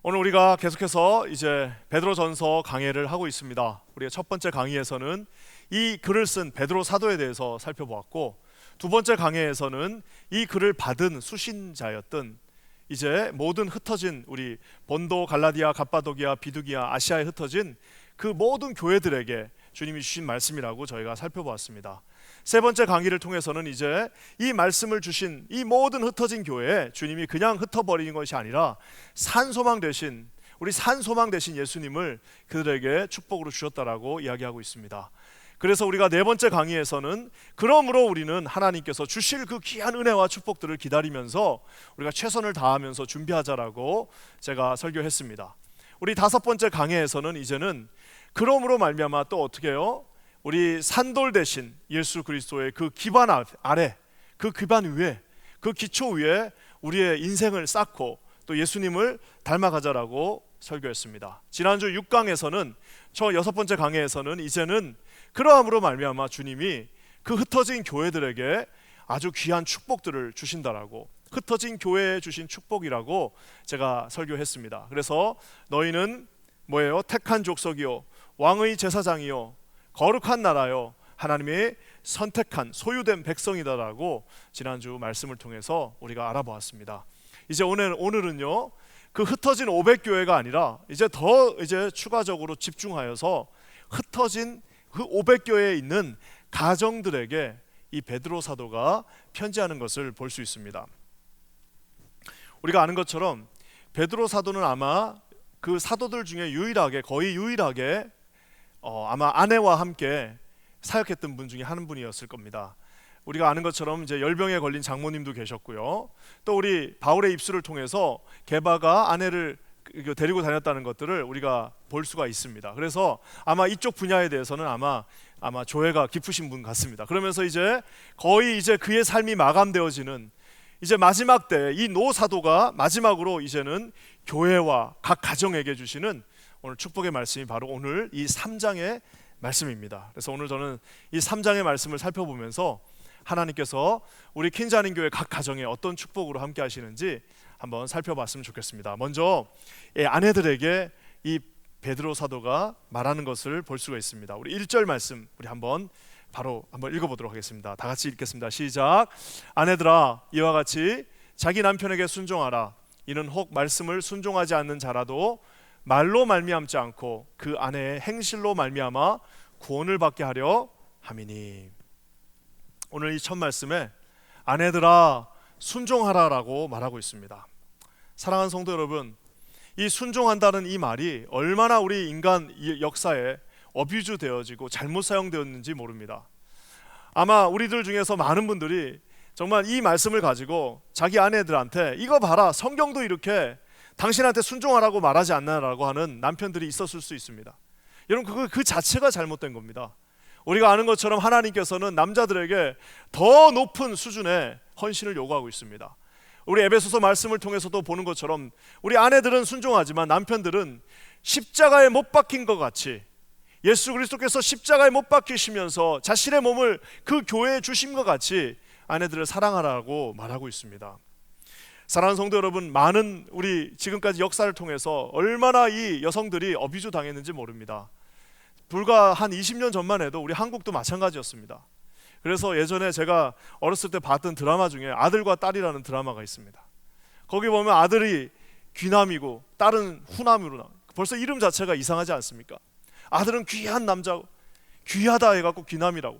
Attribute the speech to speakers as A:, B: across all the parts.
A: 오늘 우리가 계속해서 이제 베드로전서 강해를 하고 있습니다. 우리가 첫 번째 강의에서는 이 글을 쓴 베드로 사도에 대해서 살펴보았고, 두 번째 강해에서는 이 글을 받은 수신자였던 이제 모든 흩어진 우리 본도, 갈라디아, 갑바도기아, 비두기아, 아시아에 흩어진 그 모든 교회들에게 주님이 주신 말씀이라고 저희가 살펴보았습니다. 세 번째 강의를 통해서는 이제 이 말씀을 주신 이 모든 흩어진 교회에 주님이 그냥 흩어버리는 것이 아니라 산소망 되신, 우리 산소망 되신 예수님을 그들에게 축복으로 주셨다라고 이야기하고 있습니다. 그래서 우리가 네 번째 강의에서는 그러므로 우리는 하나님께서 주실 그 귀한 은혜와 축복들을 기다리면서 우리가 최선을 다하면서 준비하자라고 제가 설교했습니다. 우리 다섯 번째 강의에서는 이제는 그러므로 말미암아 또 어떻게 해요? 우리 산돌 대신 예수 그리스도의 그 기반 아래, 그 기반 위에, 그 기초 위에 우리의 인생을 쌓고 또 예수님을 닮아가자라고 설교했습니다. 지난주 6강에서는 저 여섯 번째 강의에서는 이제는 그러함으로 말미암아 주님이 그 흩어진 교회들에게 아주 귀한 축복들을 주신다라고, 흩어진 교회에 주신 축복이라고 제가 설교했습니다. 그래서 너희는 뭐예요? 택한 족속이요, 왕의 제사장이요, 거룩한 나라요, 하나님의 선택한 소유된 백성이다라고 지난주 말씀을 통해서 우리가 알아보았습니다. 이제 오늘은요, 그 흩어진 500교회가 아니라 이제 더 추가적으로 집중하여서 흩어진 그 500교회에 있는 가정들에게 이 베드로 사도가 편지하는 것을 볼 수 있습니다. 우리가 아는 것처럼 베드로 사도는 아마 그 사도들 중에 거의 유일하게 아마 아내와 함께 사역했던 분 중에 한 분이었을 겁니다. 우리가 아는 것처럼 이제 열병에 걸린 장모님도 계셨고요. 또 우리 바울의 입술을 통해서 게바가 아내를 데리고 다녔다는 것들을 우리가 볼 수가 있습니다. 그래서 아마 이쪽 분야에 대해서는 아마 조예가 깊으신 분 같습니다. 그러면서 이제 거의 이제 그의 삶이 마감되어지는 이제 마지막 때 이 노 사도가 마지막으로 이제는 교회와 각 가정에게 주시는 오늘 축복의 말씀이 바로 오늘 이 3장의 말씀입니다. 그래서 오늘 저는 이 3장의 말씀을 살펴보면서 하나님께서 우리 퀸자님 교회 각 가정에 어떤 축복으로 함께 하시는지 한번 살펴봤으면 좋겠습니다. 먼저 아내들에게 이 베드로 사도가 말하는 것을 볼 수가 있습니다. 우리 1절 말씀 우리 한번 읽어보도록 하겠습니다. 다 같이 읽겠습니다. 시작. 아내들아, 이와 같이 자기 남편에게 순종하라. 이는 혹 말씀을 순종하지 않는 자라도 말로 말미암지 않고 그 아내의 행실로 말미암아 구원을 받게 하려 함이니. 오늘 이 첫 말씀에 아내들아 순종하라라고 말하고 있습니다. 사랑하는 성도 여러분, 이 순종한다는 이 말이 얼마나 우리 인간 역사에 어뷰즈 되어지고 잘못 사용되었는지 모릅니다. 아마 우리들 중에서 많은 분들이 정말 이 말씀을 가지고 자기 아내들한테 이거 봐라, 성경도 이렇게 당신한테 순종하라고 말하지 않나라고 하는 남편들이 있었을 수 있습니다. 여러분, 그 자체가 잘못된 겁니다. 우리가 아는 것처럼 하나님께서는 남자들에게 더 높은 수준의 헌신을 요구하고 있습니다. 우리 에베소서 말씀을 통해서도 보는 것처럼 우리 아내들은 순종하지만 남편들은 십자가에 못 박힌 것 같이 예수 그리스도께서 십자가에 못 박히시면서 자신의 몸을 그 교회에 주신 것 같이 아내들을 사랑하라고 말하고 있습니다. 사랑하는 성도 여러분, 많은 우리 지금까지 역사를 통해서 얼마나 이 여성들이 어뷰즈 당했는지 모릅니다. 불과 한 20년 전만 해도 우리 한국도 마찬가지였습니다. 그래서 예전에 제가 어렸을 때 봤던 드라마 중에 아들과 딸이라는 드라마가 있습니다. 거기 보면 아들이 귀남이고 딸은 후남으로 나와요. 벌써 이름 자체가 이상하지 않습니까? 아들은 귀한 남자고 귀하다 해갖고 귀남이라고,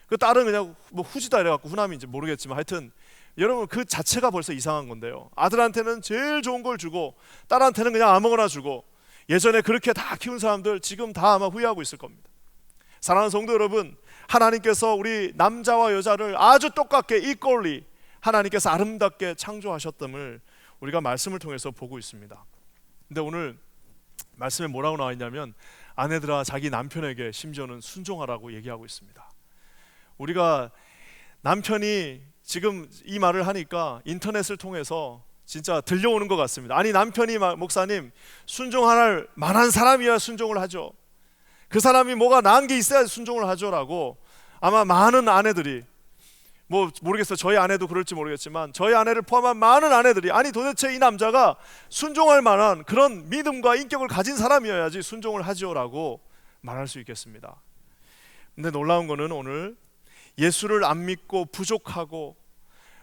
A: 그 딸은 그냥 뭐 후지다 해갖고 후남인지 모르겠지만 하여튼 여러분 그 자체가 벌써 이상한 건데요. 아들한테는 제일 좋은 걸 주고 딸한테는 그냥 아무거나 주고, 예전에 그렇게 다 키운 사람들 지금 다 아마 후회하고 있을 겁니다. 사랑하는 성도 여러분, 하나님께서 우리 남자와 여자를 아주 똑같게 equally 하나님께서 아름답게 창조하셨음을 우리가 말씀을 통해서 보고 있습니다. 근데 오늘 말씀에 뭐라고 나와 있냐면 아내들아 자기 남편에게 심지어는 순종하라고 얘기하고 있습니다. 우리가 남편이 지금 이 말을 하니까 인터넷을 통해서 진짜 들려오는 것 같습니다. 아니, 남편이 목사님 순종할 만한 사람이야 순종을 하죠. 그 사람이 뭐가 나은 게 있어야 순종을 하죠 라고 아마 많은 아내들이 뭐 모르겠어요. 저희 아내도 그럴지 모르겠지만 저희 아내를 포함한 많은 아내들이 아니 도대체 이 남자가 순종할 만한 그런 믿음과 인격을 가진 사람이어야지 순종을 하지요라고 말할 수 있겠습니다. 근데 놀라운 거는 오늘 예수를 안 믿고 부족하고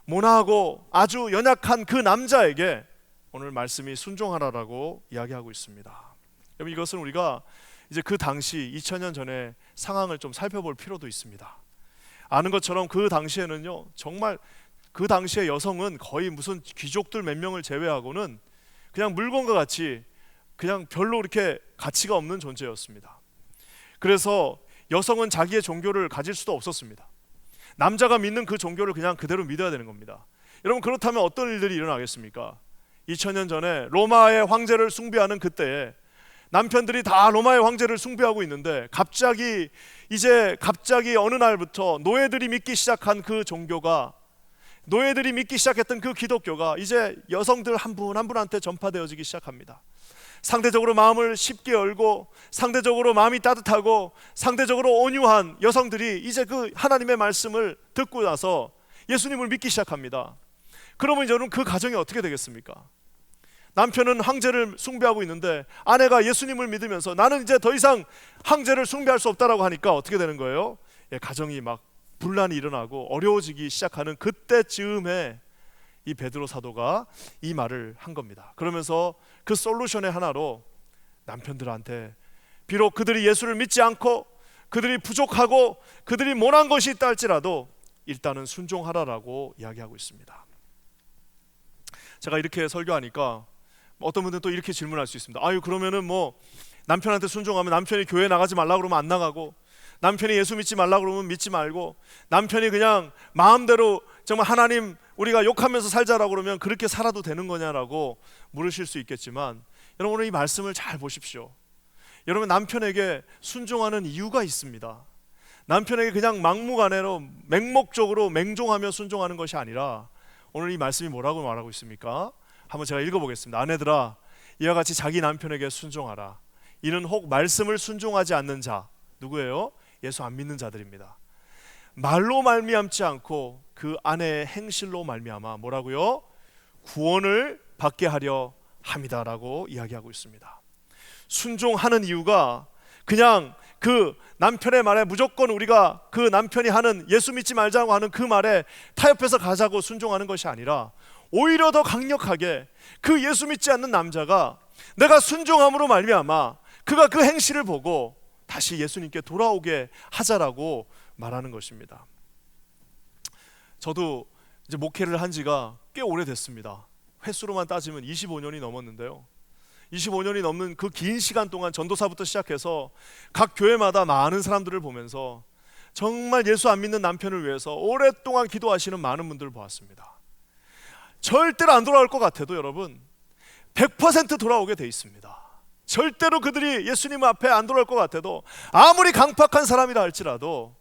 A: 모나하고 아주 연약한 그 남자에게 오늘 말씀이 순종하라라고 이야기하고 있습니다. 여러분, 이것은 우리가 이제 그 당시 2000년 전에 상황을 좀 살펴볼 필요도 있습니다. 아는 것처럼 그 당시에는요, 정말 그 당시에 여성은 거의 무슨 귀족들 몇 명을 제외하고는 그냥 물건과 같이 그냥 별로 이렇게 가치가 없는 존재였습니다. 그래서 여성은 자기의 종교를 가질 수도 없었습니다. 남자가 믿는 그 종교를 그냥 그대로 믿어야 되는 겁니다. 여러분, 그렇다면 어떤 일들이 일어나겠습니까? 2000년 전에 로마의 황제를 숭배하는 그때에 남편들이 다 로마의 황제를 숭배하고 있는데 갑자기 어느 날부터 노예들이 믿기 시작한 그 종교가, 노예들이 믿기 시작했던 그 기독교가 이제 여성들 한 분 한 분한테 전파되어지기 시작합니다. 상대적으로 마음을 쉽게 열고 상대적으로 마음이 따뜻하고 상대적으로 온유한 여성들이 이제 그 하나님의 말씀을 듣고 나서 예수님을 믿기 시작합니다. 그러면 이제 여러분, 그 가정이 어떻게 되겠습니까? 남편은 황제를 숭배하고 있는데 아내가 예수님을 믿으면서 나는 이제 더 이상 황제를 숭배할 수 없다라고 하니까 어떻게 되는 거예요? 가정이 막 분란이 일어나고 어려워지기 시작하는 그때쯤에 이 베드로 사도가 이 말을 한 겁니다. 그러면서 그 솔루션의 하나로 남편들한테 비록 그들이 예수를 믿지 않고 그들이 부족하고 그들이 모난 것이 있다 할지라도 일단은 순종하라라고 이야기하고 있습니다. 제가 이렇게 설교하니까 어떤 분들은 또 이렇게 질문할 수 있습니다. 아유, 그러면은 뭐 남편한테 순종하면 남편이 교회 나가지 말라고 그러면 안 나가고 남편이 예수 믿지 말라고 그러면 믿지 말고 남편이 그냥 마음대로 정말 하나님 우리가 욕하면서 살자라고 그러면 그렇게 살아도 되는 거냐라고 물으실 수 있겠지만, 여러분 오늘 이 말씀을 잘 보십시오. 여러분, 남편에게 순종하는 이유가 있습니다. 남편에게 그냥 막무가내로 맹목적으로 맹종하며 순종하는 것이 아니라 오늘 이 말씀이 뭐라고 말하고 있습니까? 한번 제가 읽어보겠습니다. 아내들아, 이와 같이 자기 남편에게 순종하라. 이는 혹 말씀을 순종하지 않는 자, 누구예요? 예수 안 믿는 자들입니다. 말로 말미암지 않고 그 아내의 행실로 말미암아 뭐라고요? 구원을 받게 하려 함이다라고 이야기하고 있습니다. 순종하는 이유가 그냥 그 남편의 말에 무조건 우리가 그 남편이 하는 예수 믿지 말자고 하는 그 말에 타협해서 가자고 순종하는 것이 아니라 오히려 더 강력하게 그 예수 믿지 않는 남자가 내가 순종함으로 말미암아 그가 그 행실을 보고 다시 예수님께 돌아오게 하자라고 말하는 것입니다. 저도 이제 목회를 한 지가 꽤 오래됐습니다. 횟수로만 따지면 25년이 넘었는데요. 25년이 넘는 그 긴 시간 동안 전도사부터 시작해서 각 교회마다 많은 사람들을 보면서 정말 예수 안 믿는 남편을 위해서 오랫동안 기도하시는 많은 분들을 보았습니다. 절대로 안 돌아올 것 같아도 여러분 100% 돌아오게 돼 있습니다. 절대로 그들이 예수님 앞에 안 돌아올 것 같아도 아무리 강팍한 사람이라 할지라도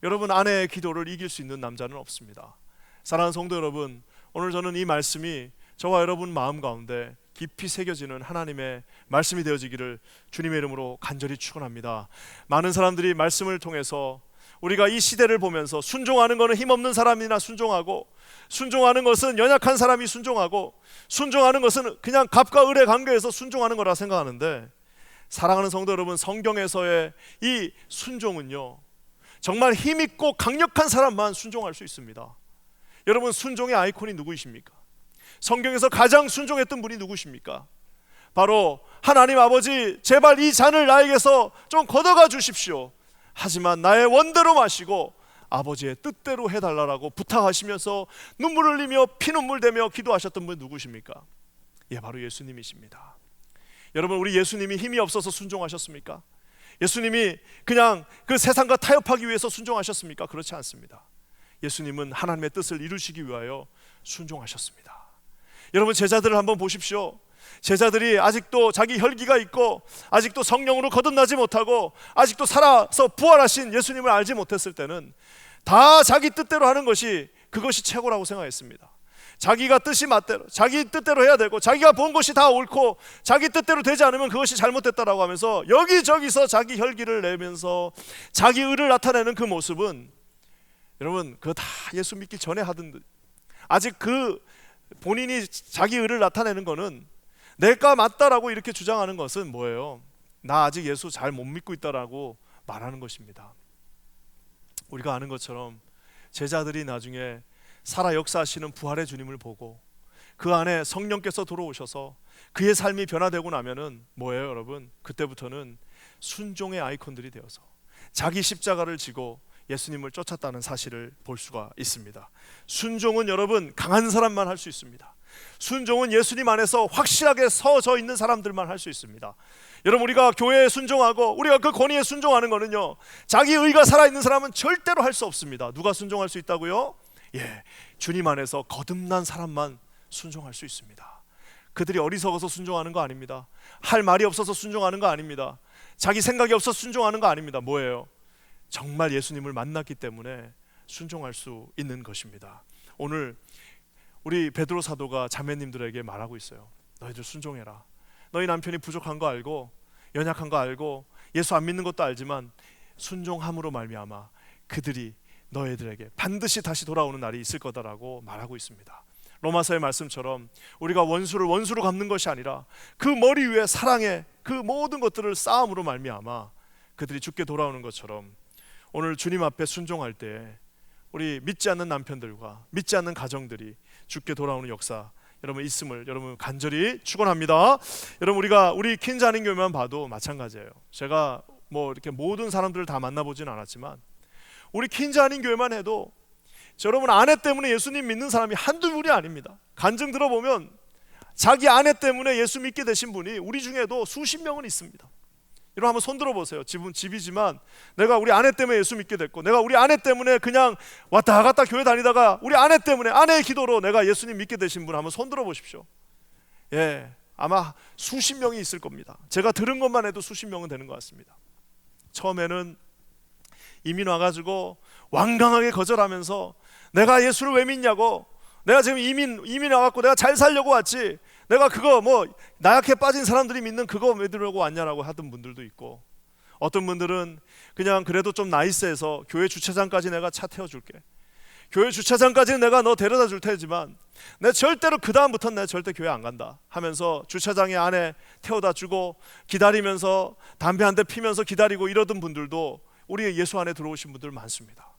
A: 여러분, 아내의 기도를 이길 수 있는 남자는 없습니다. 사랑하는 성도 여러분, 오늘 저는 이 말씀이 저와 여러분 마음 가운데 깊이 새겨지는 하나님의 말씀이 되어지기를 주님의 이름으로 간절히 축원합니다. 많은 사람들이 말씀을 통해서 우리가 이 시대를 보면서 순종하는 것은 힘없는 사람이나 순종하고, 순종하는 것은 연약한 사람이 순종하고, 순종하는 것은 그냥 갑과 을의 관계에서 순종하는 거라 생각하는데, 사랑하는 성도 여러분, 성경에서의 이 순종은요 정말 힘있고 강력한 사람만 순종할 수 있습니다. 여러분, 순종의 아이콘이 누구이십니까? 성경에서 가장 순종했던 분이 누구십니까? 바로 하나님 아버지, 제발 이 잔을 나에게서 좀 걷어가 주십시오. 하지만 나의 원대로 마시고 아버지의 뜻대로 해달라고 부탁하시면서 눈물 흘리며 피눈물 대며 기도하셨던 분 누구십니까? 바로 예수님이십니다. 여러분, 우리 예수님이 힘이 없어서 순종하셨습니까? 예수님이 그냥 그 세상과 타협하기 위해서 순종하셨습니까? 그렇지 않습니다. 예수님은 하나님의 뜻을 이루시기 위하여 순종하셨습니다. 여러분, 제자들을 한번 보십시오. 제자들이 아직도 자기 혈기가 있고 아직도 성령으로 거듭나지 못하고 아직도 살아서 부활하신 예수님을 알지 못했을 때는 다 자기 뜻대로 하는 것이 그것이 최고라고 생각했습니다. 자기가 뜻이 맞대로, 자기 뜻대로 해야 되고 자기가 본 것이 다 옳고 자기 뜻대로 되지 않으면 그것이 잘못됐다라고 하면서 여기저기서 자기 혈기를 내면서 자기 의를 나타내는 그 모습은 여러분 그거 다 예수 믿기 전에 하던, 아직 그 본인이 자기 의를 나타내는 거는 내가 맞다라고 이렇게 주장하는 것은 뭐예요? 나 아직 예수 잘 못 믿고 있다라고 말하는 것입니다. 우리가 아는 것처럼 제자들이 나중에 살아 역사하시는 부활의 주님을 보고 그 안에 성령께서 들어오셔서 그의 삶이 변화되고 나면은 뭐예요 여러분? 그때부터는 순종의 아이콘들이 되어서 자기 십자가를 지고 예수님을 쫓았다는 사실을 볼 수가 있습니다. 순종은 여러분 강한 사람만 할 수 있습니다. 순종은 예수님 안에서 확실하게 서져 있는 사람들만 할 수 있습니다. 여러분 우리가 교회에 순종하고 우리가 그 권위에 순종하는 거는요, 자기 의가 살아있는 사람은 절대로 할 수 없습니다. 누가 순종할 수 있다고요? 주님 안에서 거듭난 사람만 순종할 수 있습니다. 그들이 어리석어서 순종하는 거 아닙니다. 할 말이 없어서 순종하는 거 아닙니다. 자기 생각이 없어서 순종하는 거 아닙니다. 뭐예요? 정말 예수님을 만났기 때문에 순종할 수 있는 것입니다. 오늘 우리 베드로 사도가 자매님들에게 말하고 있어요. 너희들 순종해라. 너희 남편이 부족한 거 알고 연약한 거 알고 예수 안 믿는 것도 알지만 순종함으로 말미암아 그들이 너희들에게 반드시 다시 돌아오는 날이 있을 거다라고 말하고 있습니다. 로마서의 말씀처럼 우리가 원수를 원수로 갚는 것이 아니라 그 머리 위에 사랑의 그 모든 것들을 쌓음으로 말미암아 그들이 죽게 돌아오는 것처럼 오늘 주님 앞에 순종할 때 우리 믿지 않는 남편들과 믿지 않는 가정들이 죽게 돌아오는 역사 여러분 있음을 여러분 간절히 축원합니다. 여러분 우리가 우리 퀸즈 한인교회만 봐도 마찬가지예요. 제가 뭐 이렇게 모든 사람들을 다 만나보진 않았지만 우리 퀸즈 한인교회만 해도 여러분 아내 때문에 예수님 믿는 사람이 한두 분이 아닙니다. 간증 들어보면 자기 아내 때문에 예수 믿게 되신 분이 우리 중에도 수십 명은 있습니다. 여러분 한번 손 들어보세요. 집은 집이지만 내가 우리 아내 때문에 예수 믿게 됐고 내가 우리 아내 때문에 그냥 왔다 갔다 교회 다니다가 우리 아내 때문에 아내의 기도로 내가 예수님 믿게 되신 분 한번 손 들어보십시오. 아마 수십 명이 있을 겁니다. 제가 들은 것만 해도 수십 명은 되는 것 같습니다. 처음에는 이민 와가지고 완강하게 거절하면서 내가 예수를 왜 믿냐고, 내가 지금 이민 와갖고 내가 잘 살려고 왔지 내가 그거 뭐 나약해 빠진 사람들이 믿는 그거 믿으려고 왔냐라고 하던 분들도 있고, 어떤 분들은 그냥 그래도 좀 나이스해서 교회 주차장까지 내가 차 태워줄게, 교회 주차장까지는 내가 너 데려다 줄 테지만 내 절대로 그 다음부터는 내가 절대 교회 안 간다 하면서 주차장에 안에 태워다 주고 기다리면서 담배 한 대 피면서 기다리고 이러던 분들도 우리 예수 안에 들어오신 분들 많습니다.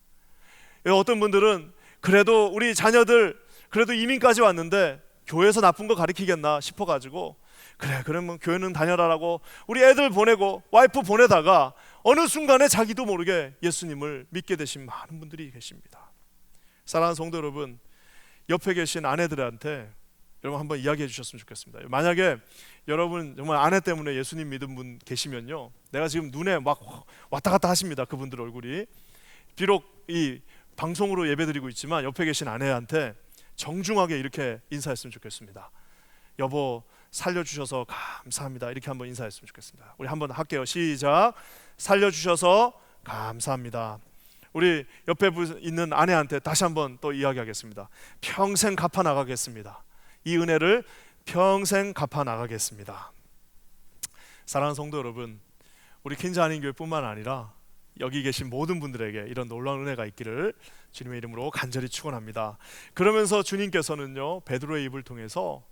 A: 어떤 분들은 그래도 우리 자녀들 그래도 이민까지 왔는데 교회에서 나쁜 거 가르치겠나 싶어가지고 그래 그러면 교회는 다녀라라고 우리 애들 보내고 와이프 보내다가 어느 순간에 자기도 모르게 예수님을 믿게 되신 많은 분들이 계십니다. 사랑하는 성도 여러분, 옆에 계신 아내들한테 여러분 한번 이야기해 주셨으면 좋겠습니다. 만약에 여러분 정말 아내 때문에 예수님 믿은 분 계시면요, 내가 지금 눈에 막 왔다 갔다 하십니다. 그분들 얼굴이. 비록 이 방송으로 예배드리고 있지만 옆에 계신 아내한테 정중하게 이렇게 인사했으면 좋겠습니다. 여보 살려주셔서 감사합니다. 이렇게 한번 인사했으면 좋겠습니다. 우리 한번 할게요. 시작. 살려주셔서 감사합니다. 우리 옆에 있는 아내한테 다시 한번 또 이야기하겠습니다. 평생 갚아 나가겠습니다. 이 은혜를 평생 갚아 나가겠습니다. 사랑하는 성도 여러분, 우리 퀸즈 한인교회뿐만 아니라 여기 계신 모든 분들에게 이런 놀라운 은혜가 있기를 주님의 이름으로 간절히 축원합니다. 그러면서 주님께서는요, 베드로의 입을 통해서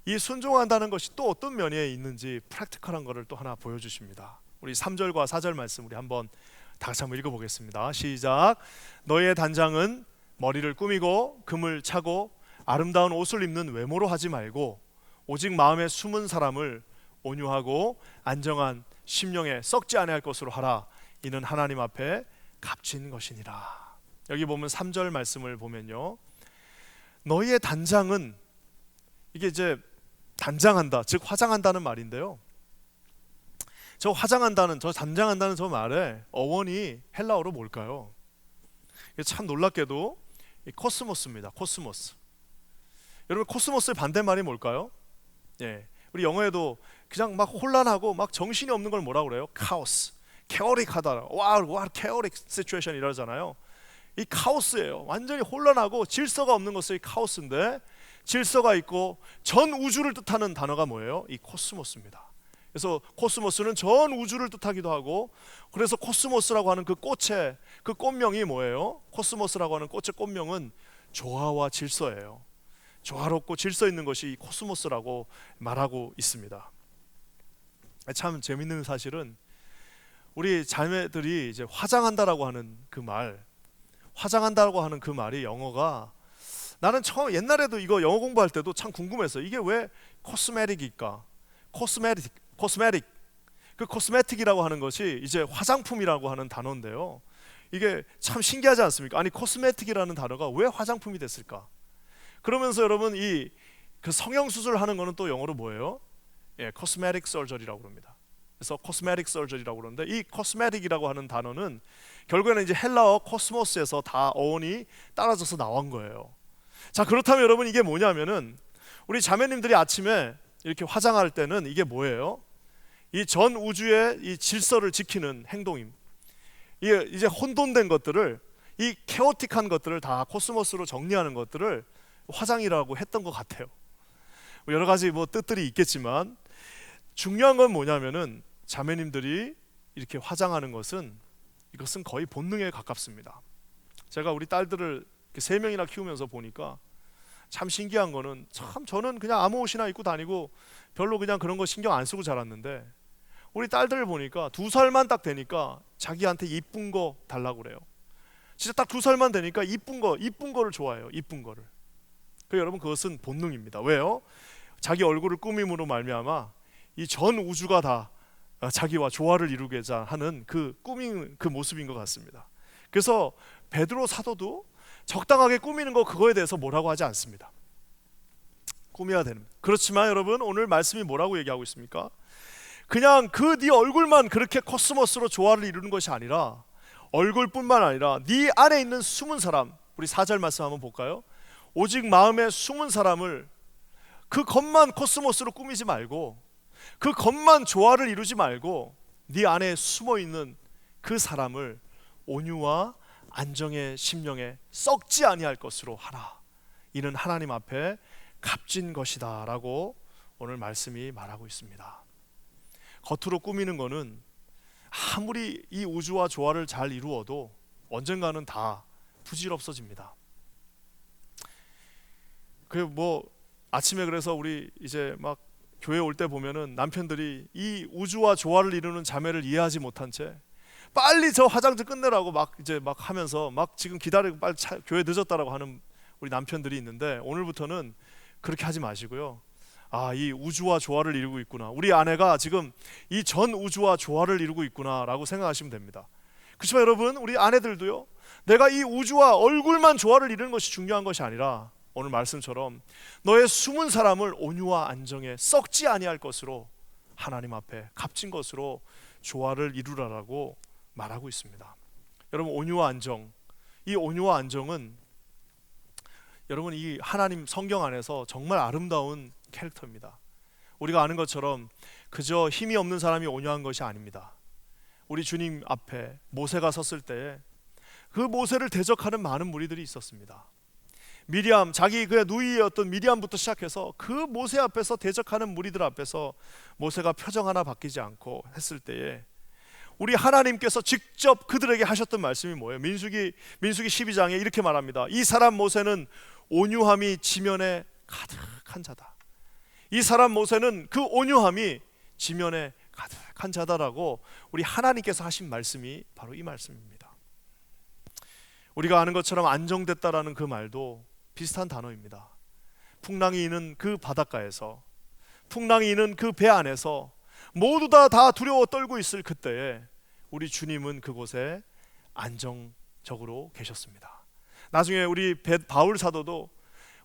A: 이 순종한다는 것이 또 어떤 면에 있는지 프랙티컬한 것을 또 하나 보여주십니다. 우리 3절과 4절 말씀 우리 한번 다 같이 한번 읽어보겠습니다. 시작. 너의 단장은 머리를 꾸미고 금을 차고 아름다운 옷을 입는 외모로 하지 말고 오직 마음에 숨은 사람을 온유하고 안정한 심령에 썩지 아니할 것으로 하라. 이는 하나님 앞에 값진 것이니라. 여기 보면 3절 말씀을 보면요, 너희의 단장은, 이게 이제 단장한다, 즉 화장한다는 말인데요, 저 화장한다는, 저 단장한다는 저 말의 어원이 헬라어로 뭘까요? 참 놀랍게도 코스모스입니다. 코스모스. 여러분 코스모스의 반대말이 뭘까요? 우리 영어에도 그냥 막 혼란하고 막 정신이 없는 걸 뭐라고 그래요? 카오스. 케어릭하다. 와 케어릭 시츄에이션 이러잖아요. 이 카오스예요. 완전히 혼란하고 질서가 없는 것이 카오스인데, 질서가 있고 전 우주를 뜻하는 단어가 뭐예요? 이 코스모스입니다. 그래서 코스모스는 전 우주를 뜻하기도 하고, 그래서 코스모스라고 하는 그 꽃의 그 꽃명이 뭐예요? 코스모스라고 하는 꽃의 꽃명은 조화와 질서예요. 조화롭고 질서 있는 것이 이 코스모스라고 말하고 있습니다. 참 재밌는 사실은 우리 자매들이 이제 화장한다라고 하는 그 말, 화장한다고 하는 그 말이 영어가, 나는 처음 옛날에도 이거 영어 공부할 때도 참 궁금했어요. 이게 왜 코스메틱일까? 코스메틱. 그 코스메틱이라고 하는 것이 이제 화장품이라고 하는 단어인데요. 이게 참 신기하지 않습니까? 아니, 코스메틱이라는 단어가 왜 화장품이 됐을까? 그러면서 여러분, 이 그 성형 수술을 하는 거는 또 영어로 뭐예요? 코스메틱 서저리라고 그럽니다. 그래서 코스메틱 서저리라고 그러는데, 이 코스메틱이라고 하는 단어는 결국에는 이제 헬라어 코스모스에서 다 어원이 따라져서 나온 거예요. 자, 그렇다면 여러분, 이게 뭐냐면은 우리 자매님들이 아침에 이렇게 화장할 때는 이게 뭐예요? 이 전 우주의 이 질서를 지키는 행동임. 이게 이제 혼돈된 것들을, 이 케오틱한 것들을 다 코스모스로 정리하는 것들을 화장이라고 했던 것 같아요. 여러 가지 뭐 뜻들이 있겠지만 중요한 건 뭐냐면은 자매님들이 이렇게 화장하는 것은, 이것은 거의 본능에 가깝습니다. 제가 우리 딸들을 3명이나 키우면서 보니까 참 신기한 거는, 참 저는 그냥 아무 옷이나 입고 다니고 별로 그냥 그런 거 신경 안 쓰고 자랐는데, 우리 딸들을 보니까 2살만 딱 되니까 자기한테 이쁜 거 달라고 그래요. 진짜 딱 2살만 되니까 이쁜 거를 좋아해요. 이쁜 거를. 여러분, 그것은 본능입니다. 왜요? 자기 얼굴을 꾸밈으로 말미암아 이 전 우주가 다 자기와 조화를 이루고자 하는 그 꾸민 그 모습인 것 같습니다. 그래서 베드로 사도도 적당하게 꾸미는 거, 그거에 대해서 뭐라고 하지 않습니다. 꾸며야 되는. 그렇지만 여러분, 오늘 말씀이 뭐라고 얘기하고 있습니까? 그냥 그 네 얼굴만 그렇게 코스모스로 조화를 이루는 것이 아니라, 얼굴뿐만 아니라 네 안에 있는 숨은 사람, 우리 4절 말씀 한번 볼까요? 오직 마음에 숨은 사람을, 그 겉만 코스모스로 꾸미지 말고, 그 겉만 조화를 이루지 말고, 네 안에 숨어있는 그 사람을 온유와 안정의 심령에 썩지 아니할 것으로 하라. 이는 하나님 앞에 값진 것이다 라고 오늘 말씀이 말하고 있습니다. 겉으로 꾸미는 거는 아무리 이 우주와 조화를 잘 이루어도 언젠가는 다 부질없어집니다. 뭐 아침에, 그래서 우리 이제 막 교회 올 때 보면은 남편들이 이 우주와 조화를 이루는 자매를 이해하지 못한 채 빨리 저 화장 좀 끝내라고 막 하면서 막 지금 기다리고 빨리 교회 늦었다라고 하는 우리 남편들이 있는데, 오늘부터는 그렇게 하지 마시고요. 아, 이 우주와 조화를 이루고 있구나, 우리 아내가 지금 이 전 우주와 조화를 이루고 있구나라고 생각하시면 됩니다. 그렇지만 여러분, 우리 아내들도요, 내가 이 우주와 얼굴만 조화를 이루는 것이 중요한 것이 아니라, 오늘 말씀처럼 너의 숨은 사람을 온유와 안정에 썩지 아니할 것으로, 하나님 앞에 값진 것으로 조화를 이루라라고 말하고 있습니다. 여러분, 온유와 안정, 이 온유와 안정은 여러분, 이 하나님 성경 안에서 정말 아름다운 캐릭터입니다. 우리가 아는 것처럼 그저 힘이 없는 사람이 온유한 것이 아닙니다. 우리 주님 앞에 모세가 섰을 때 그 모세를 대적하는 많은 무리들이 있었습니다. 미리암, 자기 그의 누이였던 미리암부터 시작해서 그 모세 앞에서 대적하는 무리들 앞에서 모세가 표정 하나 바뀌지 않고 했을 때에 우리 하나님께서 직접 그들에게 하셨던 말씀이 뭐예요? 민수기 12장에 이렇게 말합니다. 이 사람 모세는 온유함이 지면에 가득한 자다. 이 사람 모세는 그 온유함이 지면에 가득한 자다라고 우리 하나님께서 하신 말씀이 바로 이 말씀입니다. 우리가 아는 것처럼 안정됐다라는 그 말도 비슷한 단어입니다. 풍랑이 있는 그 바닷가에서, 풍랑이 있는 그 배 안에서 모두 다 두려워 떨고 있을 그때에 우리 주님은 그곳에 안정적으로 계셨습니다. 나중에 우리 바울 사도도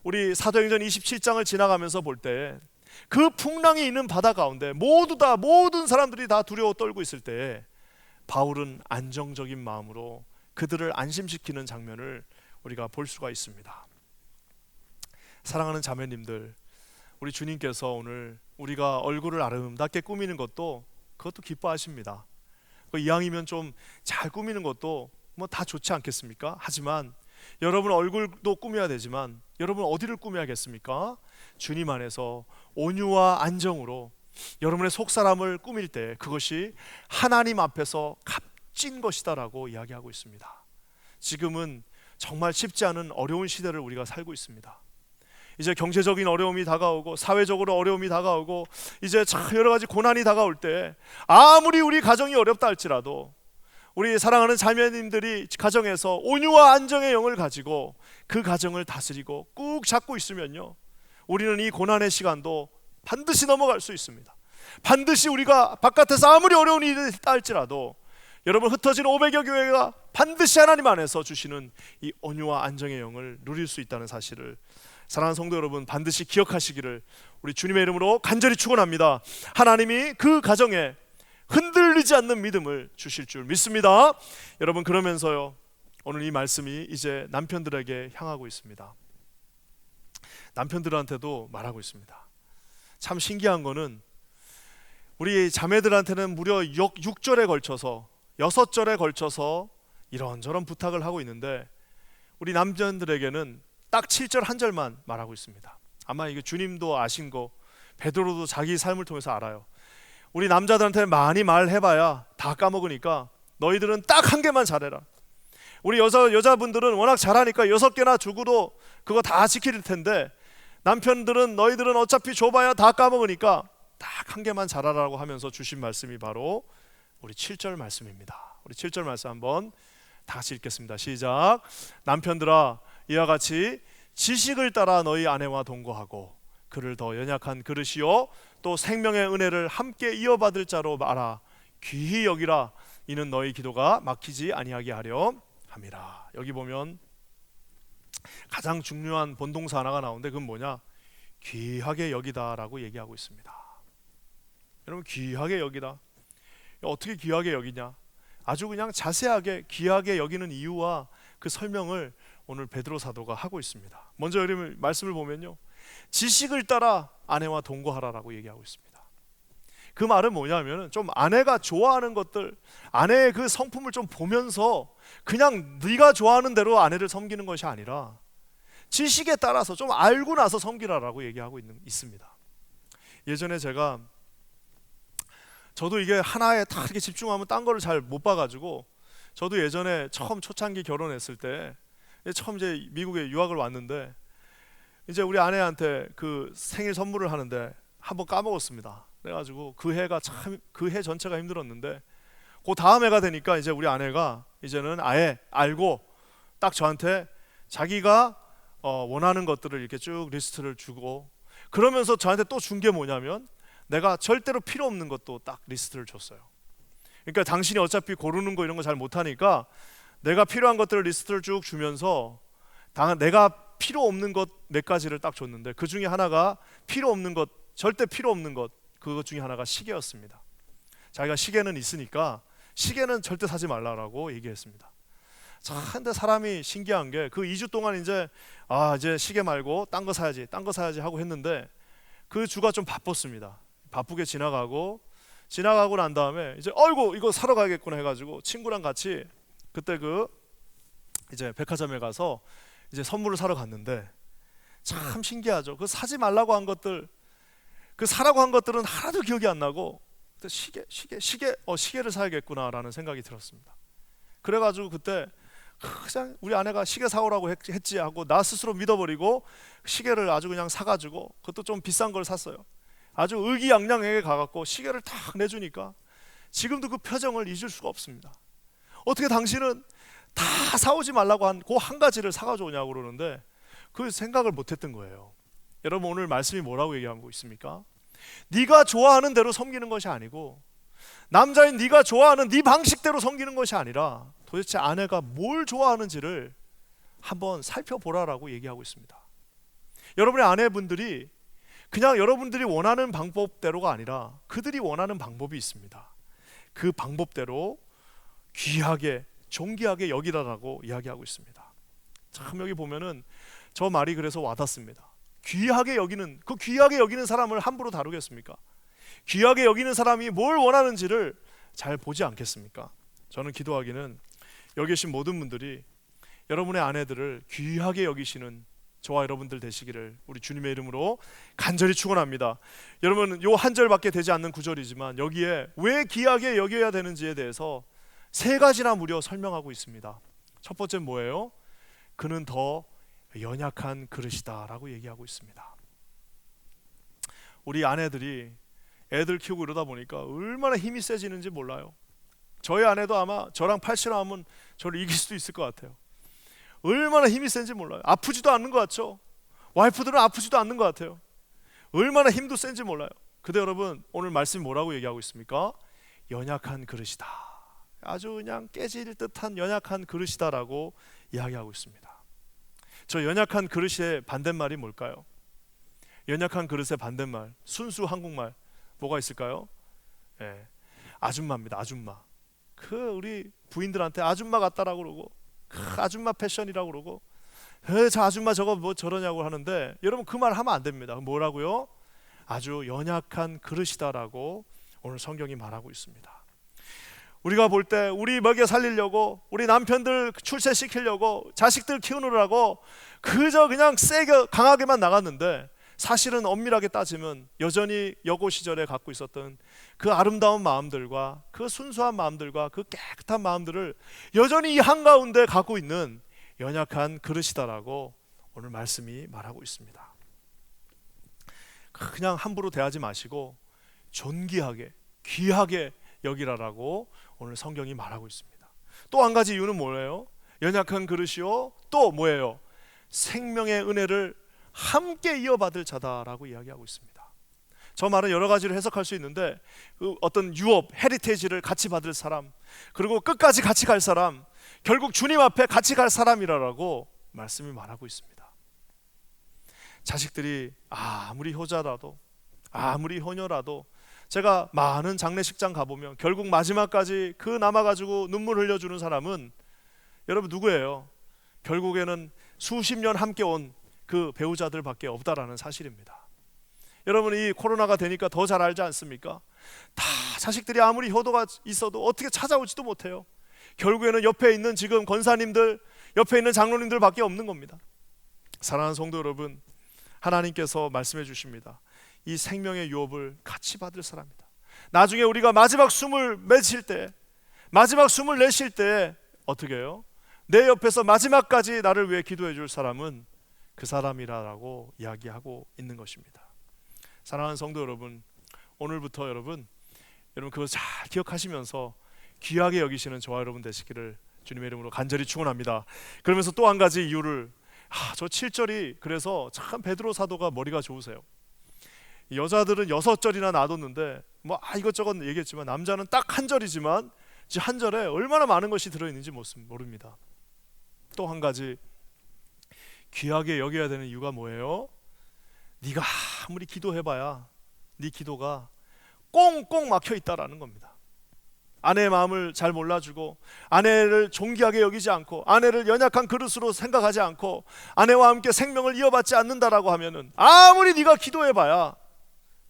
A: 우리 사도행전 27장을 지나가면서 볼 때 그 풍랑이 있는 바다 가운데 모든 사람들이 다 두려워 떨고 있을 때에 바울은 안정적인 마음으로 그들을 안심시키는 장면을 우리가 볼 수가 있습니다. 사랑하는 자매님들, 우리 주님께서 오늘 우리가 얼굴을 아름답게 꾸미는 것도, 그것도 기뻐하십니다. 이왕이면 좀 잘 꾸미는 것도 뭐 다 좋지 않겠습니까? 하지만 여러분 얼굴도 꾸며야 되지만 여러분 어디를 꾸며야겠습니까? 주님 안에서 온유와 안정으로 여러분의 속사람을 꾸밀 때 그것이 하나님 앞에서 값진 것이다라고 이야기하고 있습니다. 지금은 정말 쉽지 않은 어려운 시대를 우리가 살고 있습니다. 이제 경제적인 어려움이 다가오고 사회적으로 어려움이 다가오고 이제 참 여러 가지 고난이 다가올 때 아무리 우리 가정이 어렵다 할지라도 우리 사랑하는 자매님들이 가정에서 온유와 안정의 영을 가지고 그 가정을 다스리고 꾹 잡고 있으면요, 우리는 이 고난의 시간도 반드시 넘어갈 수 있습니다. 반드시 우리가 바깥에서 아무리 어려운 일이 있다 할지라도 여러분, 흩어진 500여 교회가 반드시 하나님 안에서 주시는 이 온유와 안정의 영을 누릴 수 있다는 사실을 사랑하는 성도 여러분, 반드시 기억하시기를 우리 주님의 이름으로 간절히 축원합니다. 하나님이 그 가정에 흔들리지 않는 믿음을 주실 줄 믿습니다. 여러분, 그러면서요, 오늘 이 말씀이 이제 남편들에게 향하고 있습니다. 남편들한테도 말하고 있습니다. 참 신기한 거는 우리 자매들한테는 무려 6절에 걸쳐서 6절에 걸쳐서 이런저런 부탁을 하고 있는데 우리 남편들에게는 딱 7절 한 절만 말하고 있습니다. 아마 이게 주님도 아신 거, 베드로도 자기 삶을 통해서 알아요. 우리 남자들한테 많이 말해봐야 다 까먹으니까 너희들은 딱 한 개만 잘해라. 우리 여자분들은 워낙 잘하니까 6개나 주고도 그거 다 지킬 텐데 남편들은 너희들은 어차피 줘봐야 다 까먹으니까 딱 한 개만 잘하라고 하면서 주신 말씀이 바로 우리 7절 말씀입니다. 우리 7절 말씀 한번 다 같이 읽겠습니다. 시작. 남편들아, 이와 같이 지식을 따라 너희 아내와 동거하고 그를 더 연약한 그릇이요 또 생명의 은혜를 함께 이어받을 자로 알아 귀히 여기라. 이는 너희 기도가 막히지 아니하게 하려 함이라. 여기 보면 가장 중요한 본동사 하나가 나오는데 그건 뭐냐? 귀하게 여기다라고 얘기하고 있습니다. 여러분, 귀하게 여기다. 어떻게 귀하게 여기냐? 아주 그냥 자세하게 귀하게 여기는 이유와 그 설명을 오늘 베드로 사도가 하고 있습니다. 먼저 여러분 말씀을 보면요, 지식을 따라 아내와 동거하라라고 얘기하고 있습니다. 그 말은 뭐냐면 좀 아내가 좋아하는 것들, 아내의 그 성품을 좀 보면서 그냥 네가 좋아하는 대로 아내를 섬기는 것이 아니라 지식에 따라서 좀 알고 나서 섬기라라고 얘기하고 있습니다. 예전에 저도 이게 하나에 딱 이렇게 집중하면 딴 거를 잘 못 봐가지고 저도 예전에 처음 초창기 결혼했을 때 처음 이제 미국에 유학을 왔는데 이제 우리 아내한테 그 생일 선물을 하는데 한번 까먹었습니다. 그래가지고 그 해가 참 그 해 전체가 힘들었는데 그 다음 해가 되니까 이제 우리 아내가 이제는 아예 알고 딱 저한테 자기가 원하는 것들을 이렇게 쭉 리스트를 주고 그러면서 저한테 또 준 게 뭐냐면 내가 절대로 필요 없는 것도 딱 리스트를 줬어요. 그러니까 당신이 어차피 고르는 거 이런 거 잘 못하니까 내가 필요한 것들을 리스트를 쭉 주면서 내가 필요 없는 것 몇 가지를 딱 줬는데 그 중에 하나가 필요 없는 것, 절대 필요 없는 것, 그것 중에 하나가 시계였습니다. 자기가 시계는 있으니까 시계는 절대 사지 말라라고 얘기했습니다. 자, 근데 사람이 신기한 게 그 2주 동안 이제 이제 시계 말고 딴 거 사야지 하고 했는데 그 주가 좀 바빴습니다. 바쁘게 지나가고 난 다음에 이제 어이구 이거 사러 가야겠구나 해가지고 친구랑 같이 그때 이제 백화점에 가서 이제 선물을 사러 갔는데 참 신기하죠. 그 사지 말라고 한 것들, 그 사라고 한 것들은 하나도 기억이 안 나고 시계를 사야겠구나라는 생각이 들었습니다. 그래가지고 그때 그냥 우리 아내가 시계 사오라고 했지 하고 나 스스로 믿어버리고 시계를 아주 그냥 사가지고 그것도 좀 비싼 걸 샀어요. 아주 의기양양하게 가갖고 시계를 탁 내주니까 지금도 그 표정을 잊을 수가 없습니다. 어떻게 당신은 다 사오지 말라고 한 그 한 가지를 사가지고 오냐고 그러는데 그 생각을 못했던 거예요. 여러분, 오늘 말씀이 뭐라고 얘기하고 있습니까? 네가 좋아하는 대로 섬기는 것이 아니고 남자인 네가 좋아하는 네 방식대로 섬기는 것이 아니라 도대체 아내가 뭘 좋아하는지를 한번 살펴보라라고 얘기하고 있습니다. 여러분의 아내분들이 그냥 여러분들이 원하는 방법대로가 아니라 그들이 원하는 방법이 있습니다. 그 방법대로 귀하게 존귀하게 여기라라고 이야기하고 있습니다. 참 여기 보면은 저 말이 그래서 와닿습니다. 귀하게 여기는, 그 귀하게 여기는 사람을 함부로 다루겠습니까? 귀하게 여기는 사람이 뭘 원하는지를 잘 보지 않겠습니까? 저는 기도하기는 여기 계신 모든 분들이 여러분의 아내들을 귀하게 여기시는 저와 여러분들 되시기를 우리 주님의 이름으로 간절히 축원합니다. 여러분, 요 한 절밖에 되지 않는 구절이지만 여기에 왜 귀하게 여겨야 되는지에 대해서 세 가지나 무려 설명하고 있습니다. 첫 번째는 뭐예요? 그는 더 연약한 그릇이다라고 얘기하고 있습니다. 우리 아내들이 애들 키우고 이러다 보니까 얼마나 힘이 세지는지 몰라요. 저희 아내도 아마 저랑 팔씨름하면 저를 이길 수도 있을 것 같아요. 얼마나 힘이 센지 몰라요. 아프지도 않는 것 같죠? 와이프들은 아프지도 않는 것 같아요. 얼마나 힘도 센지 몰라요. 근데 여러분, 오늘 말씀이 뭐라고 얘기하고 있습니까? 연약한 그릇이다. 아주 그냥 깨질 듯한 연약한 그릇이다라고 이야기하고 있습니다. 저 연약한 그릇의 반대말이 뭘까요? 연약한 그릇의 반대말, 순수 한국말 뭐가 있을까요? 아줌마입니다. 아줌마. 우리 부인들한테 아줌마 같다라고 그러고 아줌마 패션이라고 그러고 저 아줌마 저거 뭐 저러냐고 하는데, 여러분 그 말 하면 안 됩니다. 뭐라고요? 아주 연약한 그릇이다라고 오늘 성경이 말하고 있습니다. 우리가 볼 때 우리 먹여 살리려고, 우리 남편들 출세시키려고, 자식들 키우느라고 그저 그냥 세게 강하게만 나갔는데, 사실은 엄밀하게 따지면 여전히 여고 시절에 갖고 있었던 그 아름다운 마음들과 그 순수한 마음들과 그 깨끗한 마음들을 여전히 이 한가운데 갖고 있는 연약한 그릇이다라고 오늘 말씀이 말하고 있습니다. 그냥 함부로 대하지 마시고 존귀하게 귀하게 여기라라고 오늘 성경이 말하고 있습니다. 또 한 가지 이유는 뭐예요? 연약한 그릇이요, 또 뭐예요? 생명의 은혜를 함께 이어받을 자다라고 이야기하고 있습니다. 저 말은 여러 가지로 해석할 수 있는데, 어떤 유업, 헤리테이지를 같이 받을 사람, 그리고 끝까지 같이 갈 사람, 결국 주님 앞에 같이 갈 사람이라고 말씀이 말하고 있습니다. 자식들이 아무리 효자라도, 아무리 효녀라도, 제가 많은 장례식장 가보면 결국 마지막까지 그 남아가지고 눈물 흘려주는 사람은 여러분 누구예요? 결국에는 수십 년 함께 온 그 배우자들밖에 없다라는 사실입니다. 여러분, 이 코로나가 되니까 더 잘 알지 않습니까? 다 자식들이 아무리 효도가 있어도 어떻게 찾아오지도 못해요. 결국에는 옆에 있는 지금 권사님들, 옆에 있는 장로님들밖에 없는 겁니다. 사랑하는 성도 여러분, 하나님께서 말씀해 주십니다. 이 생명의 유업을 같이 받을 사람이다. 나중에 우리가 마지막 숨을 내쉴 때, 마지막 숨을 내쉴 때 어떻게 해요? 내 옆에서 마지막까지 나를 위해 기도해 줄 사람은 그 사람이라고 이야기하고 있는 것입니다. 사랑하는 성도 여러분, 오늘부터 여러분 그거 잘 기억하시면서 귀하게 여기시는 저와 여러분 되시기를 주님의 이름으로 간절히 축원합니다. 그러면서 또 한 가지 이유를, 저 7절이 그래서 참 베드로 사도가 머리가 좋으세요. 여자들은 6절이나 놔뒀는데 뭐 이것저것 얘기했지만 남자는 딱 한 절이지만 한 절에 얼마나 많은 것이 들어있는지 모릅니다. 또 한 가지 귀하게 여겨야 되는 이유가 뭐예요? 네가 아무리 기도해봐야 네 기도가 꽁꽁 막혀있다라는 겁니다. 아내의 마음을 잘 몰라주고, 아내를 존귀하게 여기지 않고, 아내를 연약한 그릇으로 생각하지 않고, 아내와 함께 생명을 이어받지 않는다라고 하면은 아무리 네가 기도해봐야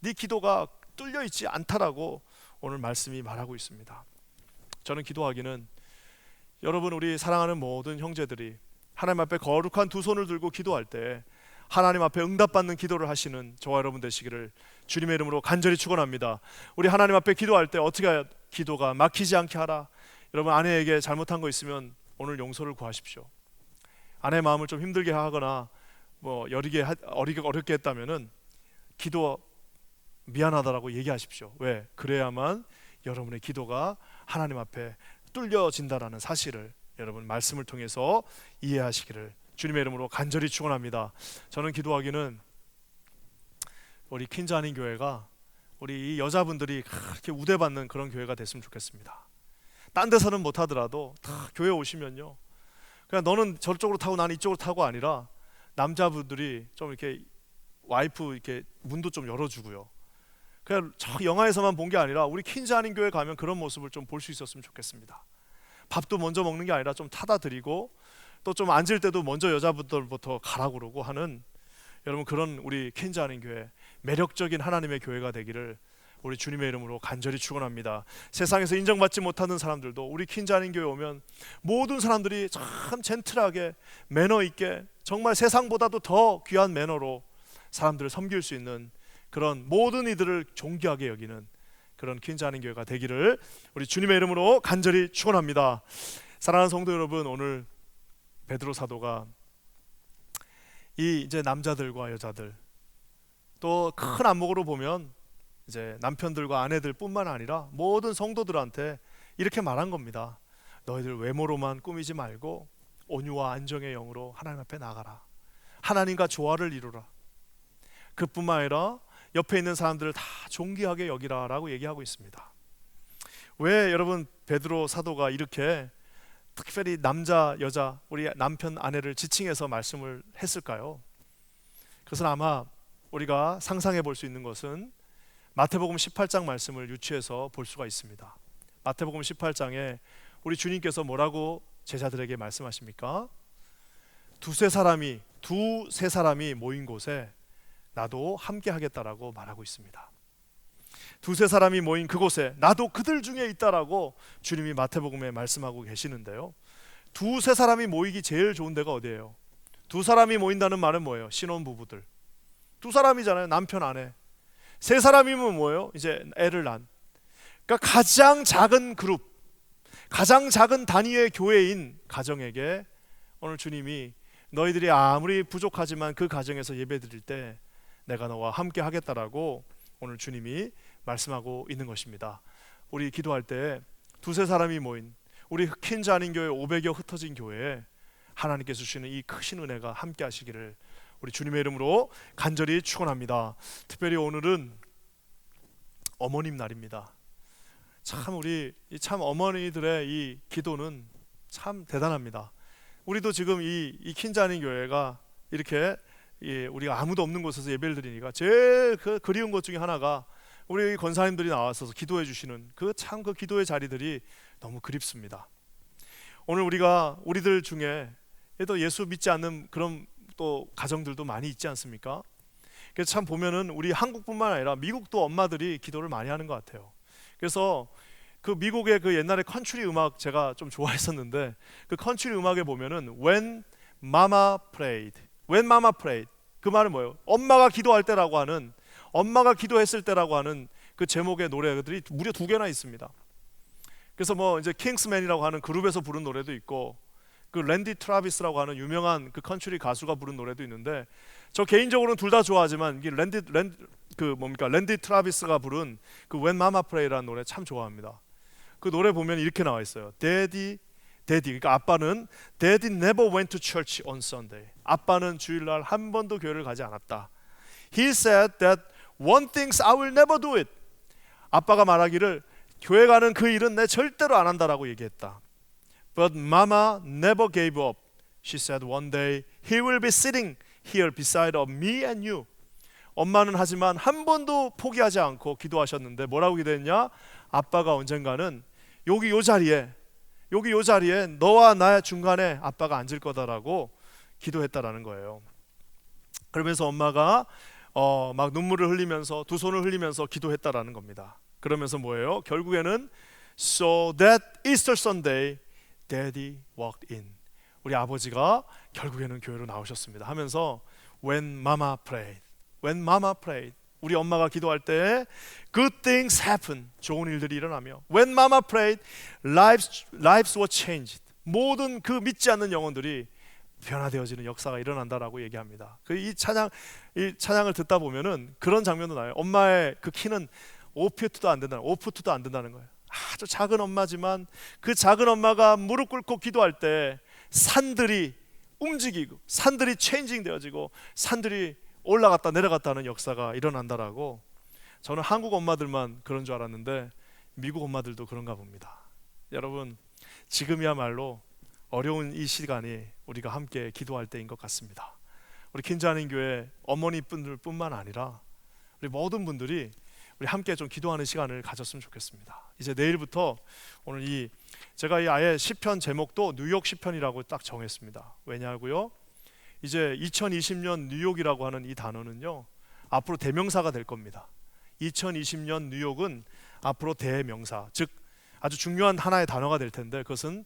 A: 네 기도가 뚫려있지 않다라고 오늘 말씀이 말하고 있습니다. 저는 기도하기는, 여러분 우리 사랑하는 모든 형제들이 하나님 앞에 거룩한 두 손을 들고 기도할 때 하나님 앞에 응답받는 기도를 하시는 저와 여러분 되시기를 주님의 이름으로 간절히 축원합니다. 우리 하나님 앞에 기도할 때 어떻게 해야 기도가 막히지 않게 하라. 여러분, 아내에게 잘못한 거 있으면 오늘 용서를 구하십시오. 아내의 마음을 좀 힘들게 하거나 뭐 어렵게 했다면은 기도 미안하다라고 얘기하십시오. 왜? 그래야만 여러분의 기도가 하나님 앞에 뚫려진다라는 사실을 여러분 말씀을 통해서 이해하시기를 주님의 이름으로 간절히 축원합니다. 저는 기도하기는 우리 퀸즈 한인 교회가 우리 이 여자분들이 그렇게 우대받는 그런 교회가 됐으면 좋겠습니다. 딴 데서는 못하더라도 다 교회 오시면요, 그냥 너는 저쪽으로 타고 나는 이쪽으로 타고 아니라 남자분들이 좀 이렇게 와이프 이렇게 문도 좀 열어주고요, 그냥 저 영화에서만 본 게 아니라 우리 퀸즈 한인 교회 가면 그런 모습을 좀 볼 수 있었으면 좋겠습니다. 밥도 먼저 먹는 게 아니라 좀 타다 드리고, 또 좀 앉을 때도 먼저 여자분들부터 가라고 그러고 하는, 여러분 그런 우리 퀸즈 한인 교회, 매력적인 하나님의 교회가 되기를 우리 주님의 이름으로 간절히 축원합니다. 세상에서 인정받지 못하는 사람들도 우리 퀸자님 교회 오면 모든 사람들이 참 젠틀하게 매너 있게 정말 세상보다도 더 귀한 매너로 사람들을 섬길 수 있는 그런 모든 이들을 존귀하게 여기는 그런 퀸자님 교회가 되기를 우리 주님의 이름으로 간절히 축원합니다. 사랑하는 성도 여러분, 오늘 베드로 사도가 이 이제 남자들과 여자들 또 큰 안목으로 보면 이제 남편들과 아내들뿐만 아니라 모든 성도들한테 이렇게 말한 겁니다. 너희들 외모로만 꾸미지 말고 온유와 안정의 영으로 하나님 앞에 나가라. 하나님과 조화를 이루라. 그뿐만 아니라 옆에 있는 사람들을 다 존귀하게 여기라 라고 얘기하고 있습니다. 왜 여러분 베드로 사도가 이렇게 특별히 남자 여자 우리 남편 아내를 지칭해서 말씀을 했을까요? 그것은 아마 우리가 상상해 볼 수 있는 것은 마태복음 18장 말씀을 유추해서 볼 수가 있습니다. 마태복음 18장에 우리 주님께서 뭐라고 제자들에게 말씀하십니까? 두세 사람이 모인 곳에 나도 함께 하겠다라고 말하고 있습니다. 두세 사람이 모인 그곳에 나도 그들 중에 있다라고 주님이 마태복음에 말씀하고 계시는데요. 두세 사람이 모이기 제일 좋은 데가 어디예요? 두 사람이 모인다는 말은 뭐예요? 신혼부부들. 두 사람이잖아요. 남편 아내. 세 사람이면 뭐예요? 이제 애를 낳은. 그러니까 가장 작은 그룹, 가장 작은 단위의 교회인 가정에게 오늘 주님이 너희들이 아무리 부족하지만 그 가정에서 예배드릴 때 내가 너와 함께 하겠다라고 오늘 주님이 말씀하고 있는 것입니다. 우리 기도할 때 두세 사람이 모인 우리 퀸자님 교회 500여 흩어진 교회에 하나님께서 주시는 이 크신 은혜가 함께 하시기를 우리 주님의 이름으로 간절히 축원합니다. 특별히 오늘은 어머님 날입니다. 참 우리 참 어머니들의 이 기도는 참 대단합니다. 우리도 지금 이 퀸자님 교회가 이렇게 우리가 아무도 없는 곳에서 예배를 드리니까 제일 그리운 것 중에 하나가 우리 권사님들이 나와서 기도해 주시는 그 기도의 자리들이 너무 그립습니다. 오늘 우리들 중에 또 예수 믿지 않는 그런 또 가정들도 많이 있지 않습니까? 그래서 참 보면은 우리 한국뿐만 아니라 미국도 엄마들이 기도를 많이 하는 것 같아요. 그래서 그 미국의 그 옛날에 컨트리 음악 제가 좀 좋아했었는데 그 컨트리 음악에 보면은 When Mama Prayed, When Mama Prayed 그 말은 뭐예요? 엄마가 기도할 때라고 하는 엄마가 기도했을 때라고 하는 그 제목의 노래들이 무려 2개나 있습니다. 그래서 뭐 이제 킹스맨이라고 하는 그룹에서 부른 노래도 있고 그 랜디 트라비스라고 하는 유명한 그 컨트리 가수가 부른 노래도 있는데 저 개인적으로는 둘 다 좋아하지만 이게 랜디 트라비스가 부른 그 When Mama Pray라는 노래 참 좋아합니다. 그 노래 보면 이렇게 나와 있어요. Daddy 그러니까 아빠는 Daddy never went to church on Sunday. 아빠는 주일날 한 번도 교회를 가지 않았다. He said that one thing I will never do it. 아빠가 말하기를 교회 가는 그 일은 내 절대로 안 한다라고 얘기했다. But Mama never gave up. She said one day he will be sitting here beside of me and you. 엄마는 하지만 한 번도 포기하지 않고 기도하셨는데 뭐라고 기도했냐? 아빠가 언젠가는 여기 요 자리에 너와 나 중간에 아빠가 앉을 거다라고 기도했다라는 거예요. 그러면서 엄마가 막 눈물을 흘리면서 두 손을 흘리면서 기도했다라는 겁니다. 그러면서 뭐예요? 결국에는 So that Easter Sunday, Daddy walked in. 우리 아버지가 결국에는 교회로 나오셨습니다. 하면서 When Mama prayed, When Mama prayed. 우리 엄마가 기도할 때 Good things happen. 좋은 일들이 일어나며 When Mama prayed, lives were changed. 모든 그 믿지 않는 영혼들이 변화되어지는 역사가 일어난다라고 얘기합니다. 이 찬양을 듣다 보면은 그런 장면도 나요. 엄마의 그 키는 5푸트도 안 된다는 거예요. 아주 작은 엄마지만 그 작은 엄마가 무릎 꿇고 기도할 때 산들이 움직이고 산들이 체인징 되어지고 산들이 올라갔다 내려갔다 하는 역사가 일어난다라고. 저는 한국 엄마들만 그런 줄 알았는데 미국 엄마들도 그런가 봅니다. 여러분, 지금이야말로 어려운 이 시간이 우리가 함께 기도할 때인 것 같습니다. 우리 퀸자님 교회 어머니분들뿐만 아니라 우리 모든 분들이 우리 함께 좀 기도하는 시간을 가졌으면 좋겠습니다. 이제 내일부터 오늘 제가 아예 시편 제목도 뉴욕 시편이라고 딱 정했습니다. 왜냐고요? 이제 2020년 뉴욕이라고 하는 이 단어는요 앞으로 대명사가 될 겁니다. 2020년 뉴욕은 앞으로 대명사, 즉 아주 중요한 하나의 단어가 될 텐데 그것은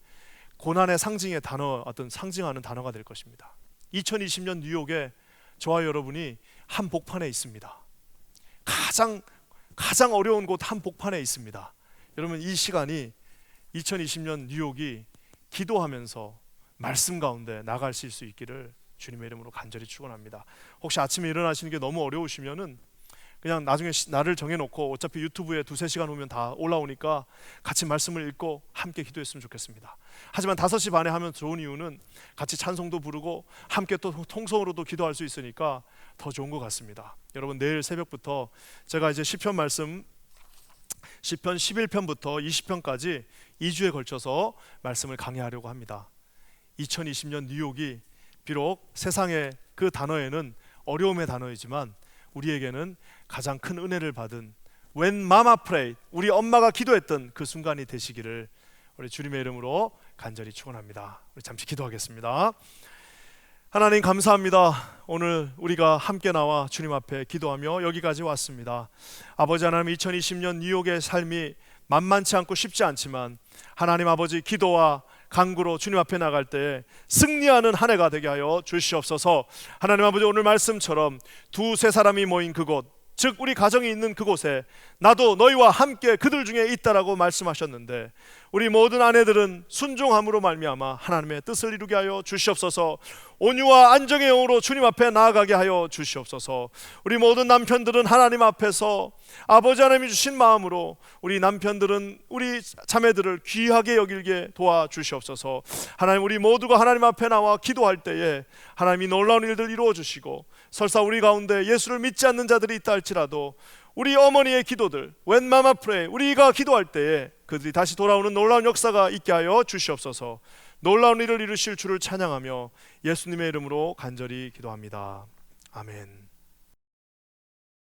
A: 고난의 상징의 단어, 어떤 상징하는 단어가 될 것입니다. 2020년 뉴욕에 저와 여러분이 한복판에 있습니다. 가장 어려운 곳 한복판에 있습니다. 여러분, 이 시간이 2020년 뉴욕이 기도하면서 말씀 가운데 나가실 수 있기를 주님의 이름으로 간절히 축원합니다. 혹시 아침에 일어나시는 게 너무 어려우시면은 그냥 나중에 날을 정해놓고 어차피 유튜브에 2-3시간 후면 다 올라오니까 같이 말씀을 읽고 함께 기도했으면 좋겠습니다. 하지만 5시 반에 하면 좋은 이유는 같이 찬송도 부르고 함께 또 통성으로도 기도할 수 있으니까 더 좋은 것 같습니다. 여러분, 내일 새벽부터 제가 이제 시편 말씀, 시편 11편부터 20편까지 2주에 걸쳐서 말씀을 강해하려고 합니다. 2020년 뉴욕이 비록 세상의 그 단어에는 어려움의 단어이지만 우리에게는 가장 큰 은혜를 받은 When Mama Prayed, 우리 엄마가 기도했던 그 순간이 되시기를 우리 주님의 이름으로 간절히 축원합니다. 우리 잠시 기도하겠습니다. 하나님, 감사합니다. 오늘 우리가 함께 나와 주님 앞에 기도하며 여기까지 왔습니다. 아버지 하나님, 2020년 뉴욕의 삶이 만만치 않고 쉽지 않지만 하나님 아버지, 기도와 간구로 주님 앞에 나갈 때 승리하는 한 해가 되게 하여 주시옵소서. 하나님 아버지, 오늘 말씀처럼 2-3사람이 모인 그곳, 즉 우리 가정이 있는 그곳에 나도 너희와 함께 그들 중에 있다라고 말씀하셨는데 우리 모든 아내들은 순종함으로 말미암아 하나님의 뜻을 이루게 하여 주시옵소서. 온유와 안정의 영으로 주님 앞에 나아가게 하여 주시옵소서. 우리 모든 남편들은 하나님 앞에서 아버지 하나님이 주신 마음으로 우리 남편들은 우리 자매들을 귀하게 여길게 도와주시옵소서. 하나님, 우리 모두가 하나님 앞에 나와 기도할 때에 하나님이 놀라운 일들 이루어 주시고, 설사 우리 가운데 예수를 믿지 않는 자들이 있다 할지라도 우리 어머니의 기도들, When Mama Pray, 우리가 기도할 때에 그들이 다시 돌아오는 놀라운 역사가 있게 하여 주시옵소서. 놀라운 일을 이루실 주를 찬양하며 예수님의 이름으로 간절히 기도합니다. 아멘.